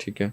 ٹھیک ہے.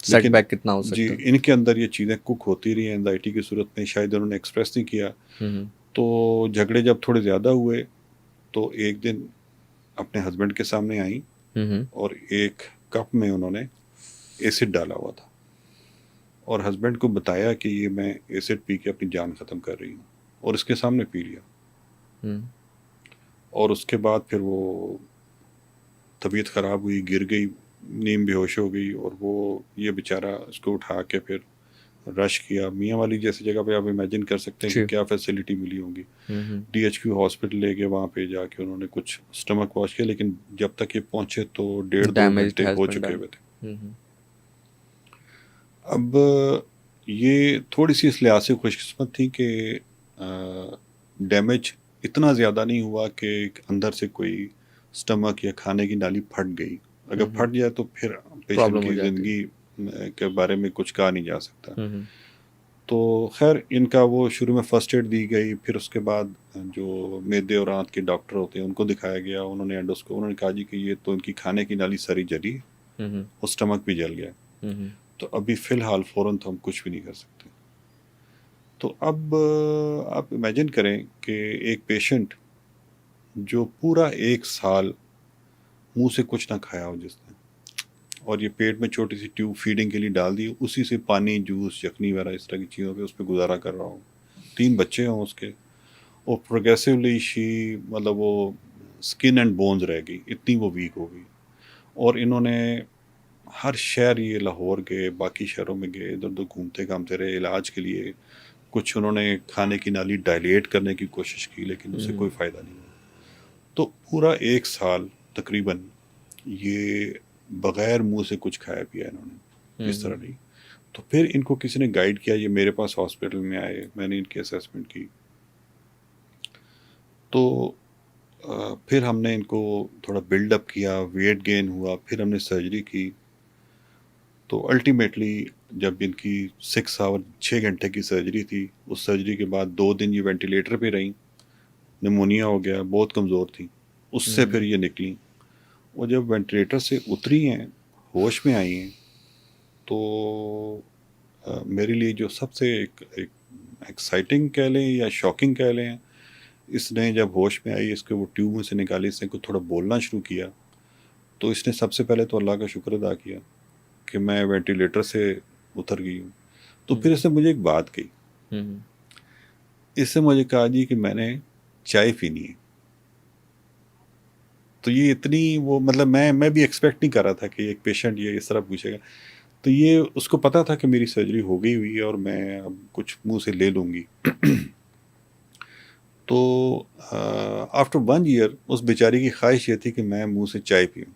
Set back کتنا ہو جی سکتا ہے. ان کے اندر یہ چیزیں کک ہوتی رہی ہیں اینزائٹی کی صورت میں. شاید انہوں نے ایکسپریس نہیں کیا. تو جھگڑے جب تھوڑے زیادہ ہوئے تو ایک دن اپنے ہسبینڈ کے سامنے آئیں اور ایک کپ میں انہوں نے ایسڈ ڈالا ہوا تھا اور ہسبینڈ کو بتایا کہ یہ میں ایسڈ پی کے اپنی جان ختم کر رہی ہوں, اور اس کے سامنے پی لیا. اور اس کے بعد پھر وہ طبیعت خراب ہوئی, گر گئی, نیم بے ہوش ہو گئی. اور وہ یہ بیچارہ اس کو اٹھا کے پھر رش کیا. میاں والی جیسی جگہ پہ آپ امیجن کر سکتے ہیں کہ کیا فیسلٹی ملی ہوں گی. ڈی ایچ کیو ہاسپٹل لے گئے, وہاں پہ جا کے انہوں نے کچھ اسٹمک واش کیا, لیکن جب تک یہ پہنچے تو 1.5-2 گھنٹے ہو چکے ہوئے تھے. اب یہ تھوڑی سی اس لحاظ سے خوش قسمت تھی کہ ڈیمیج اتنا زیادہ نہیں ہوا کہ اندر سے کوئی اسٹمک یا کھانے کی نالی پھٹ گئی. اگر پھٹ جائے تو پھر پیشنٹ کی زندگی کے بارے میں کچھ کہا نہیں جا سکتا. تو خیر ان کا وہ شروع میں فرسٹ ایڈ دی گئی, پھر اس کے بعد جو معدے اور آنت کے ڈاکٹر ہوتے ہیں ان کو دکھایا گیا. انہوں نے انہوں نے کہا جی کہ یہ تو ان کی کھانے کی نالی ساری جلی ہے اور اسٹمک بھی جل گیا. تو ابھی فی الحال فوراً تو ہم کچھ بھی نہیں کر سکتے. تو اب آپ امیجن کریں کہ ایک پیشنٹ جو پورا 1 سال منہ سے کچھ نہ کھایا ہو جس نے, اور یہ پیٹ میں چھوٹی سی ٹیوب فیڈنگ کے لیے ڈال دی, اسی سے پانی, جوس, یخنی وغیرہ اس طرح کی چیزوں پہ اس پہ گزارا کر رہا ہوں. 3 بچے ہوں اس کے, اور پروگریسولی مطلب وہ اسکن اینڈ بونز رہ گئی, اتنی وہ ویک ہو گئی. اور انہوں نے ہر شہر, یہ لاہور گئے, باقی شہروں میں گئے, ادھر ادھر گھومتے گھامتے رہے علاج کے لیے. کچھ انہوں نے کھانے کی نالی ڈائلیٹ کرنے کی کوشش کی, لیکن اس سے کوئی فائدہ نہیں ہوا. تو پورا 1 سال تقریباً یہ بغیر منہ سے کچھ کھایا پیا انہوں نے, اس طرح نہیں. تو پھر ان کو کسی نے گائیڈ کیا, یہ میرے پاس ہاسپٹل میں آئے, میں نے ان کی اسیسمنٹ کی. تو پھر ہم نے ان کو تھوڑا بلڈ اپ کیا, ویٹ گین ہوا, پھر ہم نے سرجری کی. تو الٹیمیٹلی جب ان کی 6 گھنٹے کی سرجری تھی, اس سرجری کے بعد 2 دن یہ وینٹیلیٹر پہ رہیں, نمونیا ہو گیا, بہت کمزور تھی. اس سے پھر یہ نکلی, اور جب وینٹیلیٹر سے اتری ہیں, ہوش میں آئی ہیں, تو میرے لیے جو سب سے ایک ایکسائٹنگ کہہ لیں یا شاکنگ کہہ لیں, اس نے جب ہوش میں آئی, اس کے وہ ٹیوب میں سے نکالی, اس نے کو تھوڑا بولنا شروع کیا, تو اس نے سب سے پہلے تو اللہ کا شکر ادا کیا کہ میں وینٹیلیٹر سے اتر گئی ہوں. تو پھر اس نے مجھے ایک بات کہی, اس سے مجھے کہا جی کہ میں نے چائے پینی ہے. تو یہ اتنی وہ مطلب میں بھی ایکسپیکٹ نہیں کر رہا تھا کہ ایک پیشنٹ یہ اس طرح پوچھے گا. تو یہ اس کو پتا تھا کہ میری سرجری ہو گئی ہوئی ہے اور میں اب کچھ منہ سے لے لوں گی. تو آفٹر 1 ایئر اس بیچاری کی خواہش یہ تھی کہ میں منہ سے چائے پیوں.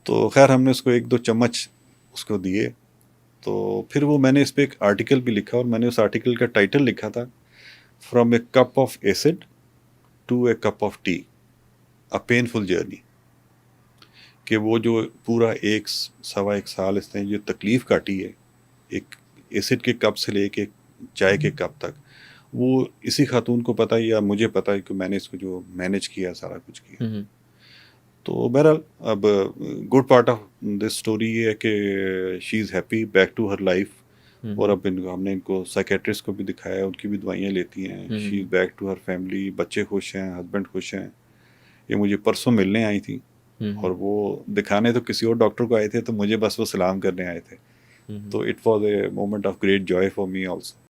تو خیر ہم نے اس کو 1-2 چمچ اس کو دیے. تو پھر وہ میں نے اس پہ ایک آرٹیکل بھی لکھا, اور میں نے اس آرٹیکل کا ٹائٹل لکھا تھا, from a cup of acid to a cup of tea, a painful journey. کہ وہ جو پورا 1.25 سال اس نے جو تکلیف کاٹی ہے, ایک ایسڈ کے کپ سے لے کے چائے کے کپ تک, وہ اسی خاتون کو پتہ یا مجھے پتہ ہے کہ میں نے اس کو جو مینیج کیا, سارا کچھ کیا. تو بہرحال اب good part of this story یہ ہے کہ she is happy back to her life. اور اب ہم نے ان کو سائکیٹرسٹ کو بھی دکھایا, ان کی بھی دوائیاں لیتی ہیں. شی از بیک ٹو ہر فیملی, بچے خوش ہیں, ہسبینڈ خوش ہیں. یہ مجھے پرسوں ملنے آئی تھی, اور وہ دکھانے تو کسی اور ڈاکٹر کو آئے تھے, تو مجھے بس وہ سلام کرنے آئے تھے. تو it was a moment of great joy for me also.